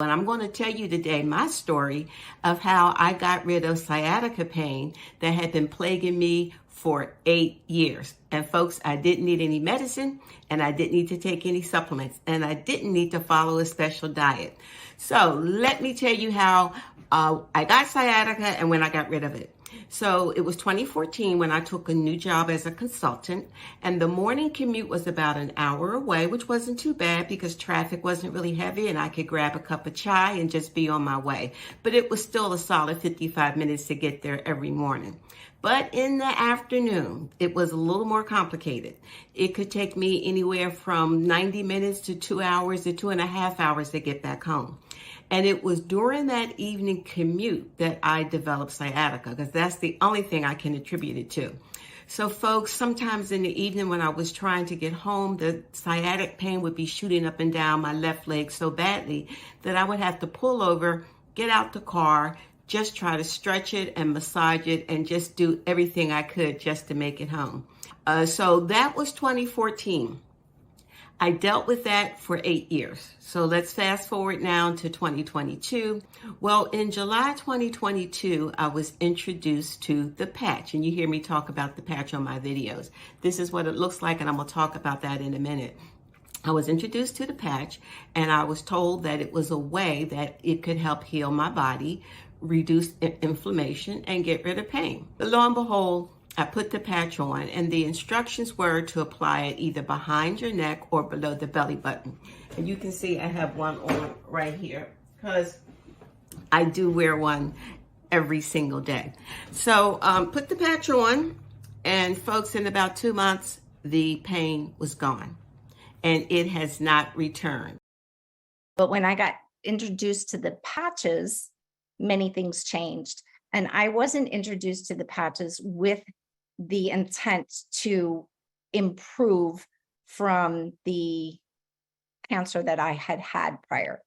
and I'm going to tell you today my story of how I got rid of sciatica pain that had been plaguing me for 8 years. And folks, I didn't need any medicine, and I didn't need to take any supplements, and I didn't need to follow a special diet. So let me tell you how I got sciatica and when I got rid of it. So it was 2014 when I took a new job as a consultant, and the morning commute was about an hour away, which wasn't too bad because traffic wasn't really heavy and I could grab a cup of chai and just be on my way. But it was still a solid 55 minutes to get there every morning. But in the afternoon, it was a little more complicated. It could take me anywhere from 90 minutes to 2 hours to 2.5 hours to get back home. And it was during that evening commute that I developed sciatica, because that's the only thing I can attribute it to. So folks, sometimes in the evening when I was trying to get home, the sciatic pain would be shooting up and down my left leg so badly that I would have to pull over, get out the car, just try to stretch it and massage it and just do everything I could just to make it home. So that was 2014. I dealt with that for 8 years. So let's fast forward now to 2022. Well, in July 2022, I was introduced to the patch, and you hear me talk about the patch on my videos. This is what it looks like, and I'm gonna talk about that in a minute. I was introduced to the patch, and I was told that it was a way that it could help heal my body, reduce inflammation, and get rid of pain. But lo and behold, I put the patch on, and the instructions were to apply it either behind your neck or below the belly button. And you can see I have one on right here because I do wear one every single day. So put the patch on, and folks, in about 2 months, the pain was gone, and it has not returned. But when I got introduced to the patches, many things changed. And I wasn't introduced to the patches with the intent to improve from the cancer that I had had prior.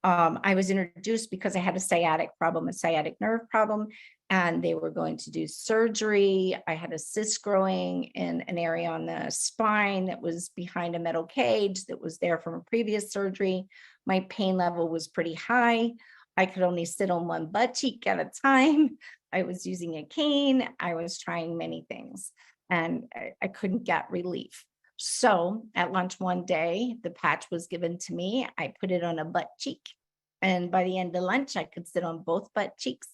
I was introduced because I had a sciatic problem, a sciatic nerve problem, and they were going to do surgery. I had a cyst growing in an area on the spine that was behind a metal cage that was there from a previous surgery. My pain level was pretty high. I could only sit on one butt cheek at a time. I was using a cane. I was trying many things, and I couldn't get relief. So at lunch one day, the patch was given to me. I put it on a butt cheek, and by the end of lunch, I could sit on both butt cheeks.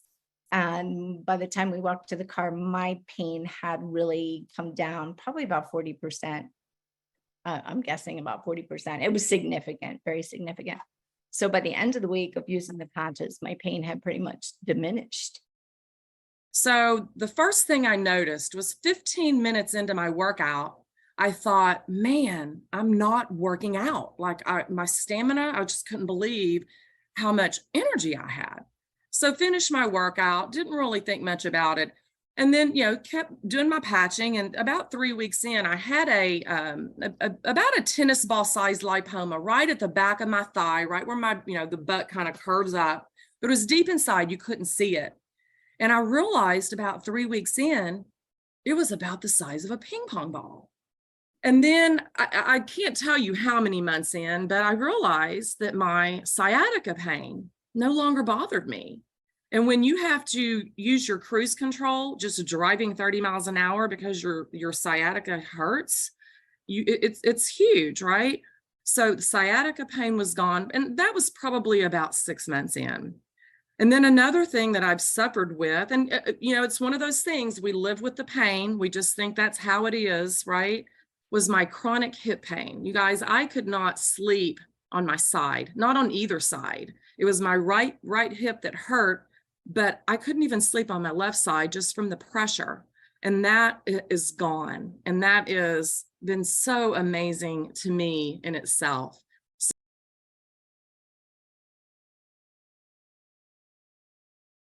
And by the time we walked to the car, my pain had really come down, probably about 40%. I'm guessing about 40%. It was significant, very significant. So by the end of the week of using the patches, my pain had pretty much diminished. So the first thing I noticed was 15 minutes into my workout, I thought, man, I'm not working out. Like my stamina, I just couldn't believe how much energy I had. So finished my workout, didn't really think much about it. And then, kept doing my patching. And about 3 weeks in, I had about a tennis ball sized lipoma right at the back of my thigh, right where my, the butt kind of curves up, but it was deep inside. You couldn't see it. And I realized about 3 weeks in, it was about the size of a ping pong ball. And then I can't tell you how many months in, but I realized that my sciatica pain no longer bothered me. And when you have to use your cruise control, just driving 30 miles an hour because your sciatica hurts, it's huge, right? So the sciatica pain was gone, and that was probably about 6 months in. And then another thing that I've suffered with, and it's one of those things, we live with the pain, we just think that's how it is, right? Was my chronic hip pain. You guys, I could not sleep on my side, not on either side. It was my right hip that hurt, but I couldn't even sleep on my left side just from the pressure. And that is gone. And that has been so amazing to me in itself.